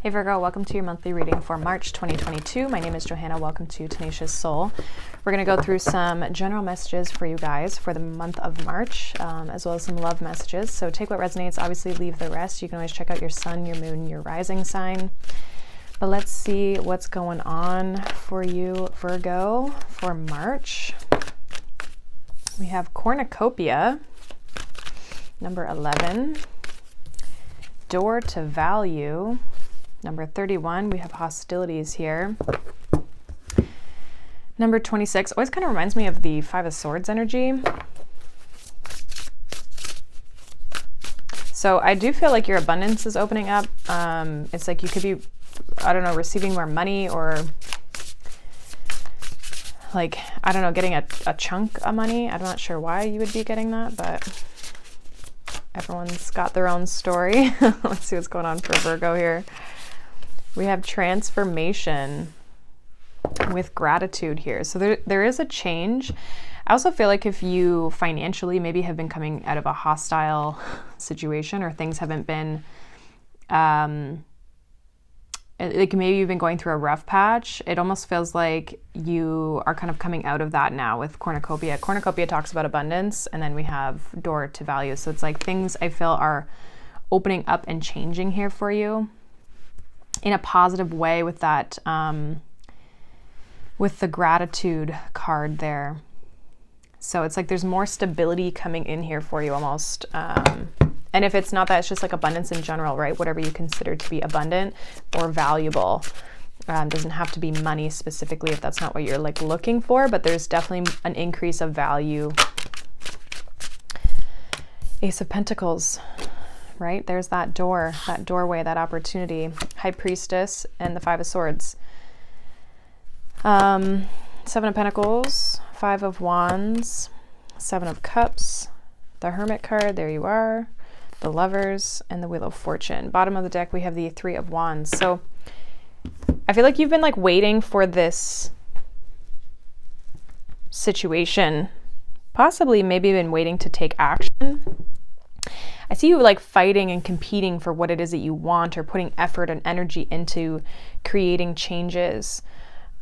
Hey Virgo, welcome to your monthly reading for March 2022. My name is Johanna. Welcome to Tenacious Soul. We're going to go through some general messages for you guys for the month of March, as well as some love messages. So take what resonates, obviously leave the rest. You can always check out your sun, your moon, your rising sign. But let's see what's going on for you, Virgo, for March. We have cornucopia, number 11. Door to value. Number 31, we have hostilities here. Number 26, always kind of reminds me of the Five of Swords energy. So I do feel like your abundance is opening up. It's like you could be, I don't know, receiving more money, or like, I don't know, getting a chunk of money. I'm not sure why you would be getting that, but everyone's got their own story. Let's see what's going on for Virgo here. We have transformation with gratitude here. So there is a change. I also feel like if you financially maybe have been coming out of a hostile situation, or things haven't been, like maybe you've been going through a rough patch, it almost feels like you are kind of coming out of that now with cornucopia. Cornucopia talks about abundance, and then we have door to value. So it's like things I feel are opening up and changing here for you in a positive way with that, with the gratitude card there. So it's like there's more stability coming in here for you almost. And if it's not that, it's just like abundance in general, right? Whatever you consider to be abundant or valuable. Doesn't have to be money specifically if that's not what you're like looking for, but there's definitely an increase of value. Ace of Pentacles. Right? There's that door, that doorway, that opportunity. High Priestess and the Five of Swords. Seven of Pentacles, Five of Wands, Seven of Cups, the Hermit card, there you are, the Lovers, and the Wheel of Fortune. Bottom of the deck, we have the Three of Wands. So I feel like you've been like waiting for this situation, possibly maybe been waiting to take action. I see you like fighting and competing for what it is that you want, or putting effort and energy into creating changes.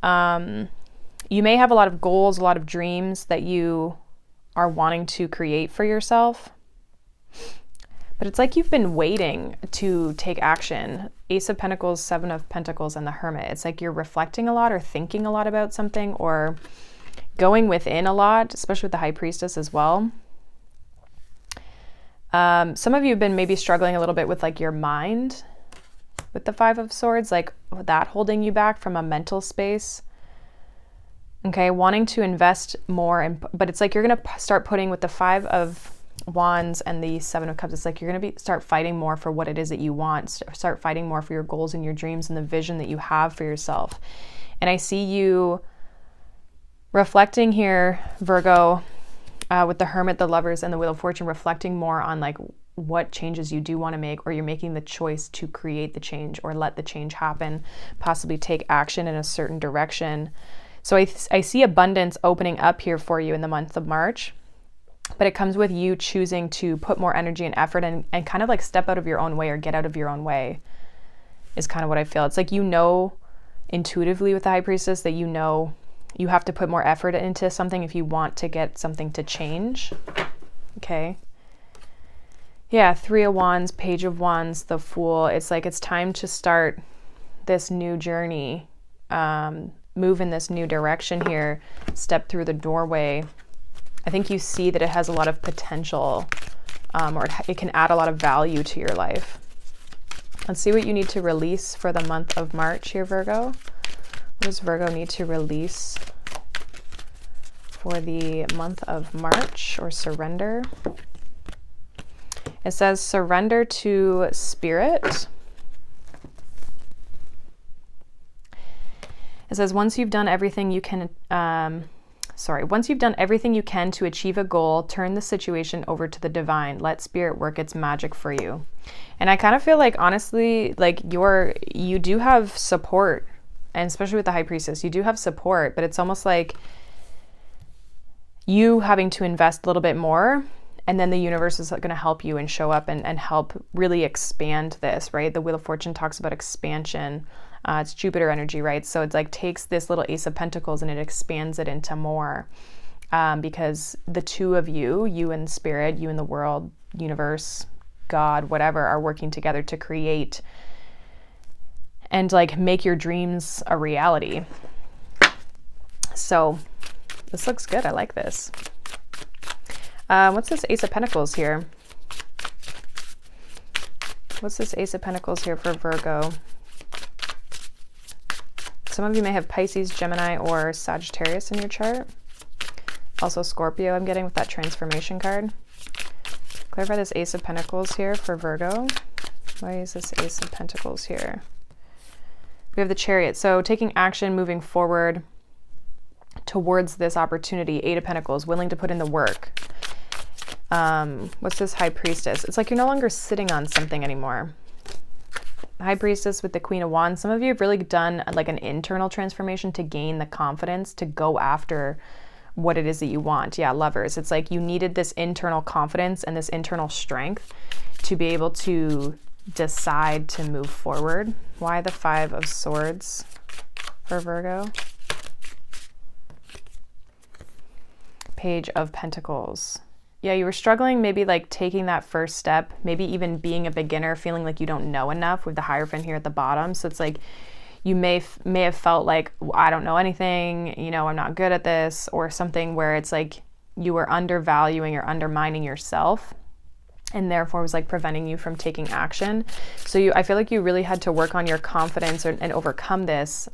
You may have a lot of goals, a lot of dreams that you are wanting to create for yourself, but it's like you've been waiting to take action. Ace of Pentacles, Seven of Pentacles, and the Hermit. It's like you're reflecting a lot, or thinking a lot about something, or going within a lot, especially with the High Priestess as well. Some of you have been maybe struggling a little bit with like your mind with the Five of Swords, like that holding you back from a mental space. Okay, wanting to invest more, but it's like you're going to start putting with the Five of Wands and the Seven of Cups. It's like you're going to start fighting more for what it is that you want. Start fighting more for your goals and your dreams and the vision that you have for yourself. And I see you reflecting here, Virgo, with the Hermit, the Lovers, and the Wheel of Fortune, reflecting more on like what changes you do want to make, or you're making the choice to create the change or let the change happen, possibly take action in a certain direction. So I see abundance opening up here for you in the month of March, but it comes with you choosing to put more energy and effort and kind of like step out of your own way, or get out of your own way is kind of what I feel. It's like, you know, intuitively with the High Priestess that you know you have to put more effort into something if you want to get something to change. Okay. Yeah, Three of Wands, Page of Wands, the Fool. It's like it's time to start this new journey, move in this new direction here, step through the doorway. I think you see that it has a lot of potential, or it can add a lot of value to your life. Let's see what you need to release for the month of March here, Virgo. What does Virgo need to release for the month of March, or surrender? It says surrender to spirit. It says once you've done everything you can, once you've done everything you can to achieve a goal, turn the situation over to the divine. Let spirit work its magic for you. And I kind of feel like, honestly, like you do have support. And especially with the High Priestess, you do have support, but it's almost like you having to invest a little bit more And then the universe is going to help you and show up and help really expand this, right? The Wheel of Fortune talks about expansion. It's Jupiter energy, right? So it's like takes this little Ace of Pentacles and it expands it into more. Because the two of you and spirit, you and the world, universe, God, whatever, are working together to create and like make your dreams a reality. So this looks good. I like this. What's this Ace of Pentacles here? What's this Ace of Pentacles here for Virgo? Some of you may have Pisces, Gemini, or Sagittarius in your chart. Also Scorpio I'm getting with that transformation card. Clarify this Ace of Pentacles here for Virgo. Why is this Ace of Pentacles here? We have the Chariot. So taking action, moving forward towards this opportunity. Eight of Pentacles, willing to put in the work. What's this High Priestess? It's like you're no longer sitting on something anymore. High Priestess with the Queen of Wands. Some of you have really done like an internal transformation to gain the confidence to go after what it is that you want. Yeah, Lovers. It's like you needed this internal confidence and this internal strength to be able to decide to move forward. Why the Five of Swords for Virgo? Page of Pentacles. Yeah, you were struggling maybe like taking that first step, maybe even being a beginner, feeling like you don't know enough with the Hierophant here at the bottom. So it's like you may have felt like, I don't know anything, you know, I'm not good at this, or something where it's like you were undervaluing or undermining yourself and therefore was like preventing you from taking action. So I feel like you really had to work on your confidence and overcome this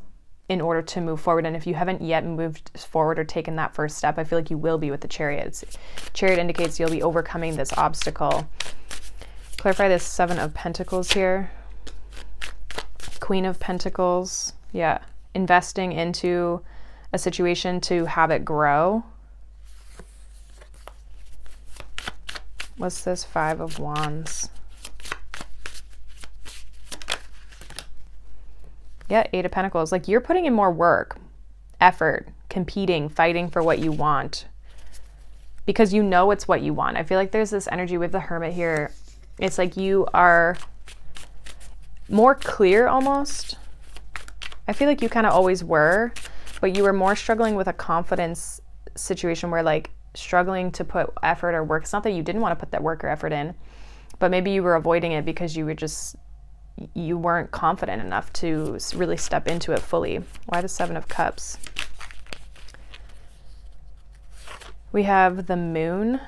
in order to move forward. And if you haven't yet moved forward or taken that first step, I feel like you will be with the Chariots. Chariot indicates you'll be overcoming this obstacle. Clarify this Seven of Pentacles here. Queen of Pentacles. Yeah. Investing into a situation to have it grow. What's this Five of Wands? Yeah, Eight of Pentacles. Like you're putting in more work, effort, competing, fighting for what you want because you know it's what you want. I feel like there's this energy with the Hermit here. It's like you are more clear almost. I feel like you kind of always were, but you were more struggling with a confidence situation where like struggling to put effort or work. It's not that you didn't want to put that work or effort in, but maybe you were avoiding it because you weren't confident enough to really step into it fully. Why the Seven of Cups? We have the Moon.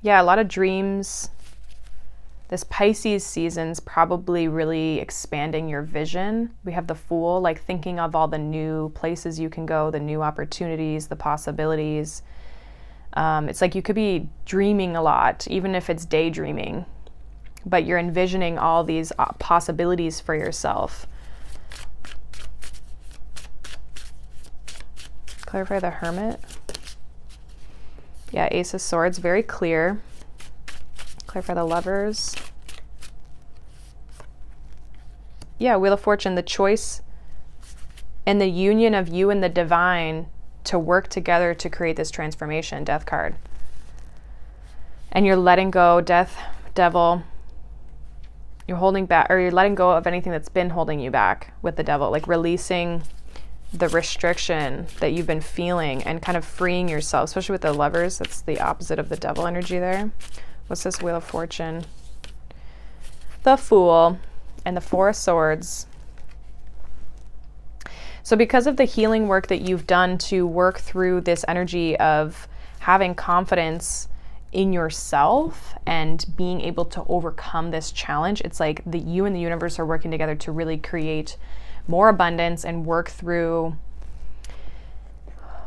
Yeah, a lot of dreams. This Pisces season's probably really expanding your vision. We have the Fool, like thinking of all the new places you can go, the new opportunities, the possibilities. It's like you could be dreaming a lot, even if it's daydreaming, but you're envisioning all these possibilities for yourself. Clarify the Hermit. Yeah, Ace of Swords, very clear. Clarify the Lovers. Yeah, Wheel of Fortune, the choice and the union of you and the divine to work together to create this transformation. Death card. And you're letting go, Death, Devil. You're holding back, or you're letting go of anything that's been holding you back with the Devil, like releasing the restriction that you've been feeling and kind of freeing yourself, especially with the Lovers. That's the opposite of the Devil energy there. What's this Wheel of Fortune? The Fool and the Four of Swords. So because of the healing work that you've done to work through this energy of having confidence in yourself and being able to overcome this challenge, it's like you and the universe are working together to really create more abundance and work through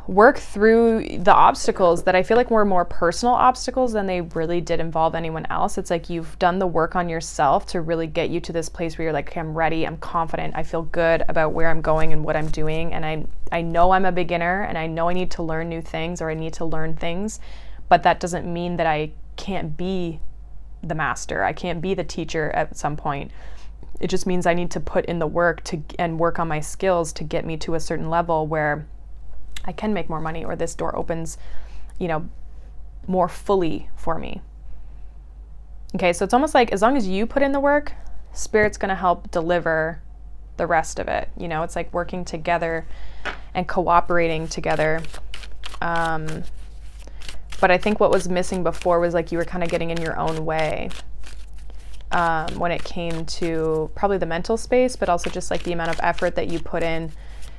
the obstacles that I feel like were more personal obstacles than they really did involve anyone else. It's like you've done the work on yourself to really get you to this place where you're like, okay, I'm ready, I'm confident, I feel good about where I'm going and what I'm doing, and I know I'm a beginner and I know I need to learn new things, or I need to learn things, but that doesn't mean that I can't be the master, I can't be the teacher at some point. It just means I need to put in the work and work on my skills to get me to a certain level where I can make more money, or this door opens, more fully for me. Okay, so it's almost like as long as you put in the work, Spirit's going to help deliver the rest of it. You know, it's like working together and cooperating together. But I think what was missing before was like you were kind of getting in your own way when it came to probably the mental space, but also just like the amount of effort that you put in.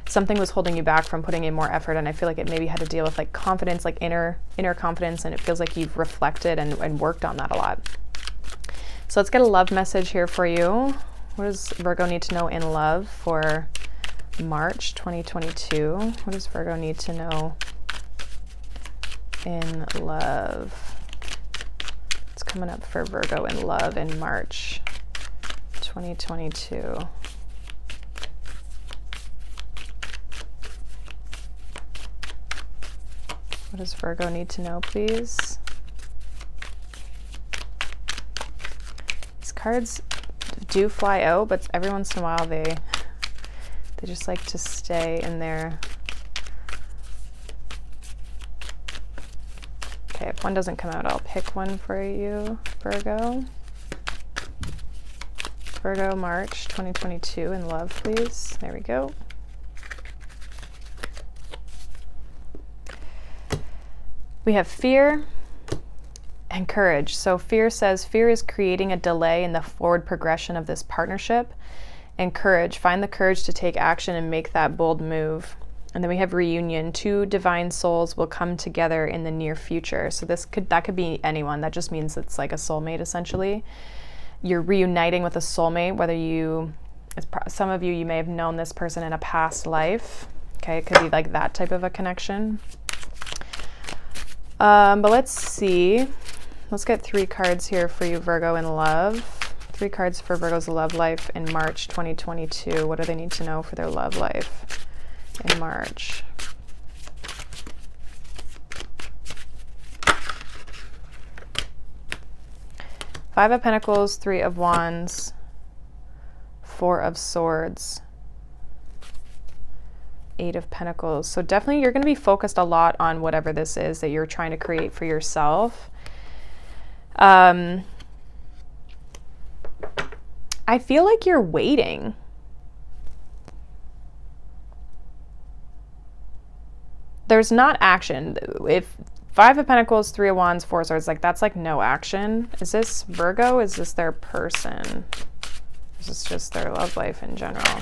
Something was holding you back from putting in more effort, and I feel like it maybe had to deal with like confidence, like inner confidence, and it feels like you've reflected and worked on that a lot. So let's get a love message here for you. What does Virgo need to know in love for March 2022? What does Virgo need to know in love? It's coming up for Virgo in love in March 2022. What does Virgo need to know, please? These cards do fly out, but every once in a while they just like to stay in there. Okay, if one doesn't come out, I'll pick one for you, Virgo. Virgo, March 2022 in love, please. There we go. We have fear and courage. So fear says, fear is creating a delay in the forward progression of this partnership. And courage, find the courage to take action and make that bold move. And then we have reunion. Two divine souls will come together in the near future. So that could be anyone. That just means it's like a soulmate, essentially. You're reuniting with a soulmate, some of you may have known this person in a past life. Okay, it could be like that type of a connection. But let's see. Let's get 3 cards here for you, Virgo, in love. 3 cards for Virgo's love life in March 2022. What do they need to know for their love life in March? Five of Pentacles, 3 of Wands, 4 of Swords, 8 of Pentacles. So definitely you're going to be focused a lot on whatever this is that you're trying to create for yourself. I feel like you're waiting. There's not action. If 5 of Pentacles, 3 of Wands, 4 of Swords, like that's like no action. Is this Virgo? Is this their person? Is this just their love life in general?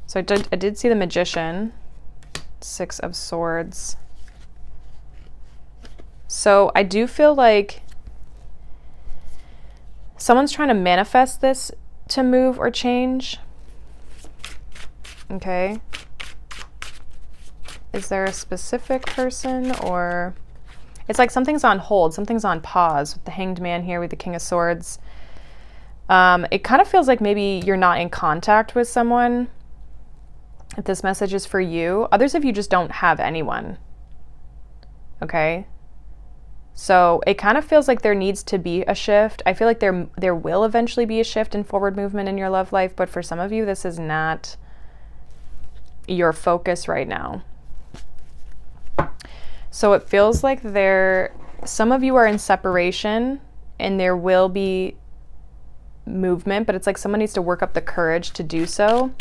So I did see the Magician, 6 of Swords. So I do feel like someone's trying to manifest this to move or change. Okay. Is there a specific person, or it's like something's on hold, something's on pause with the Hanged Man here with the King of Swords. It kind of feels like maybe you're not in contact with someone. If this message is for you, others of you just don't have anyone. Okay. So it kind of feels like there needs to be a shift. I feel like there will eventually be a shift in forward movement in your love life, but for some of you, this is not your focus right now. So it feels like some of you are in separation and there will be movement, but it's like someone needs to work up the courage to do so.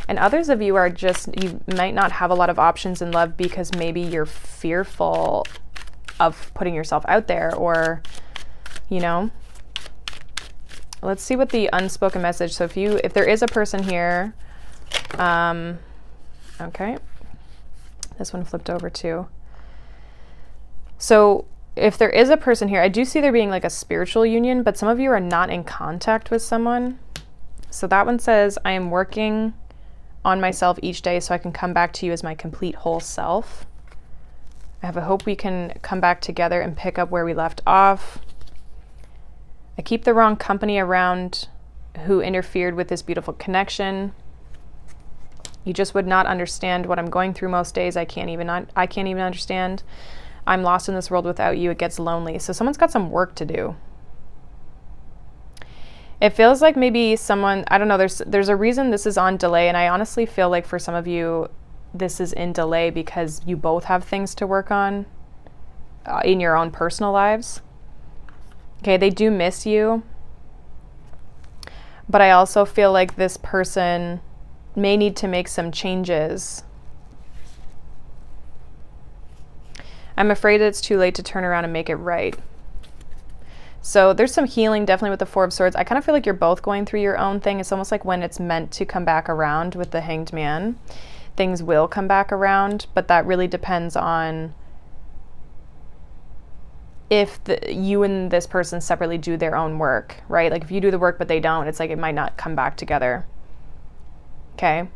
And others of you you might not have a lot of options in love because maybe you're fearful of putting yourself out there, or, you know. Let's see what the unspoken message. So if there is a person here, okay, this one flipped over too. So if there is a person here, I do see there being like a spiritual union, but some of you are not in contact with someone. So that one says, I am working on myself each day so I can come back to you as my complete whole self. I have a hope we can come back together and pick up where we left off. I keep the wrong company around who interfered with this beautiful connection. You just would not understand what I'm going through most days. I can't even understand. I'm lost in this world without you. It gets lonely. So someone's got some work to do. It feels like maybe someone, I don't know, there's a reason this is on delay, and I honestly feel like for some of you, this is in delay because you both have things to work on in your own personal lives. Okay, they do miss you. But I also feel like this person may need to make some changes. I'm afraid it's too late to turn around and make it right. So there's some healing definitely with the Four of Swords. I kind of feel like you're both going through your own thing. It's almost like when it's meant to come back around with the Hanged Man, things will come back around, but that really depends on if you and this person separately do their own work, right? Like if you do the work but they don't, it's like it might not come back together. Okay?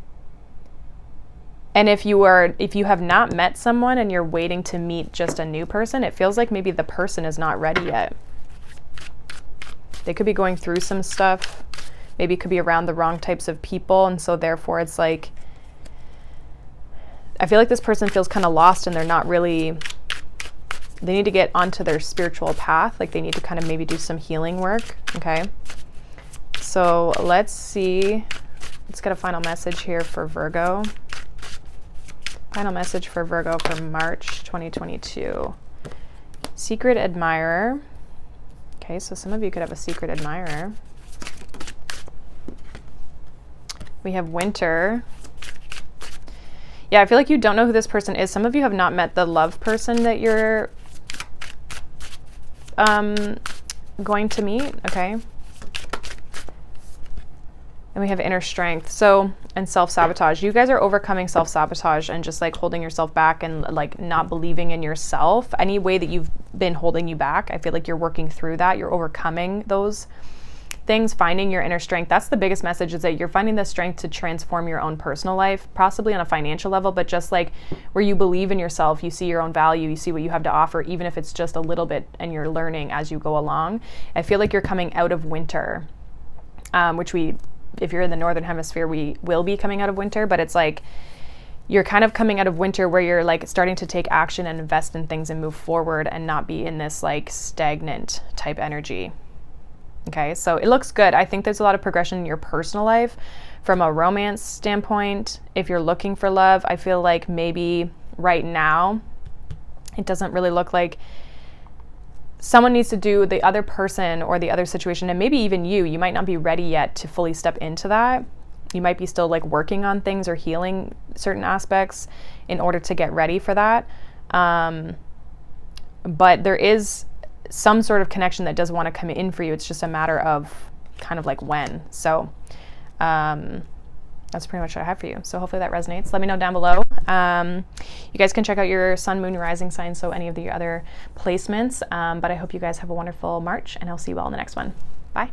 And if you have not met someone and you're waiting to meet just a new person, it feels like maybe the person is not ready yet. They could be going through some stuff. Maybe it could be around the wrong types of people, and so therefore it's like, I feel like this person feels kind of lost and they're not really, they need to get onto their spiritual path. Like they need to kind of maybe do some healing work. Okay. So let's see. Let's get a final message here for Virgo. Final message for Virgo for March 2022. Secret admirer. Okay, so some of you could have a secret admirer. We have winter. Yeah, I feel like you don't know who this person is. Some of you have not met the love person that you're going to meet. Okay. And we have inner strength. So, and self-sabotage. You guys are overcoming self-sabotage and just like holding yourself back and like not believing in yourself. Any way that you've been holding you back, I feel like you're working through that. You're overcoming those things, finding your inner strength. That's the biggest message, is that you're finding the strength to transform your own personal life, possibly on a financial level, but just like where you believe in yourself, you see your own value, you see what you have to offer, even if it's just a little bit, and you're learning as you go along. I feel like you're coming out of winter, which if you're in the northern hemisphere, we will be coming out of winter, but it's like you're kind of coming out of winter where you're like starting to take action and invest in things and move forward and not be in this like stagnant type energy. Okay, so it looks good. I think there's a lot of progression in your personal life from a romance standpoint. If you're looking for love, I feel like maybe right now it doesn't really look like someone needs to do the other person or the other situation, and maybe even you might not be ready yet to fully step into that. You might be still like working on things or healing certain aspects in order to get ready for that. But there is some sort of connection that does want to come in for you. It's just a matter of kind of like when. So that's pretty much what I have for you. So hopefully that resonates. Let me know down below. You guys can check out your sun, moon, rising sign, so any of the other placements. But I hope you guys have a wonderful March, and I'll see you all in the next one. Bye.